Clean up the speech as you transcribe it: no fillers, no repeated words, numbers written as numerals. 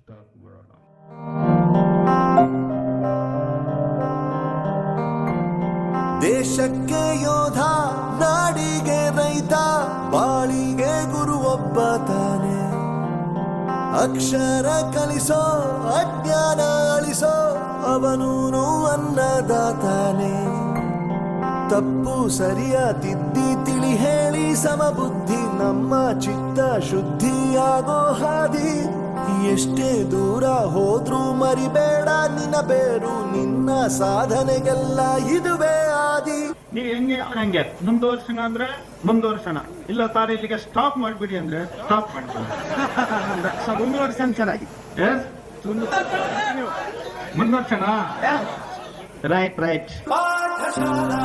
start Verona. ದೇಶಕ್ಕೆ ಯೋಧ, ನಾಡಿಗೆ ರೈತ, ಬಾಳಿಗೆ ಗುರು ಒಬ್ಬ ತಾನೆ. ಅಕ್ಷರ ಕಲಿಸೋ, ಅಜ್ಞಾನ ಅಳಿಸೋ, ಅವನೂನು ಅನ್ನದಾತಾನೆ. ತಪ್ಪು ಸರಿಯ ತಿದ್ದಿ ತಿಳಿ ಹೇಳಿ ಸಮಬುದ್ಧಿ, ನಮ್ಮ ಚಿತ್ತ ಶುದ್ಧಿಯಾಗೋ ಹಾದಿ. ಎಷ್ಟೇ ದೂರ ಹೋದ್ರೂ ಮರಿಬೇಡ ನಿನ್ನ ಬೇರು, ನಿನ್ನ ಸಾಧನೆಗೆಲ್ಲ ಇದುವೇ ಆದಿ. ನೀವು ಹೆಂಗೆ ಹಂಗೆ ಮುಂದುವರ್ಸೋಣ ಅಂದ್ರೆ ಮುಂದುವರ್ಸೋಣ, ಇಲ್ಲ ತಾರ ಇಲ್ಲಿಗೆ ಸ್ಟಾಪ್ ಮಾಡ್ಬಿಡಿ ಅಂದ್ರೆ ಸ್ಟಾಪ್ ಮಾಡ್ಬಿಡಿ. ಮುಂದುವರ್ಸೋಣ ಚೆನ್ನಾಗಿ ಮುಂದುವರ್ಸೋಣ. ರೈಟ್ ಪಾಠಶಾಲಾ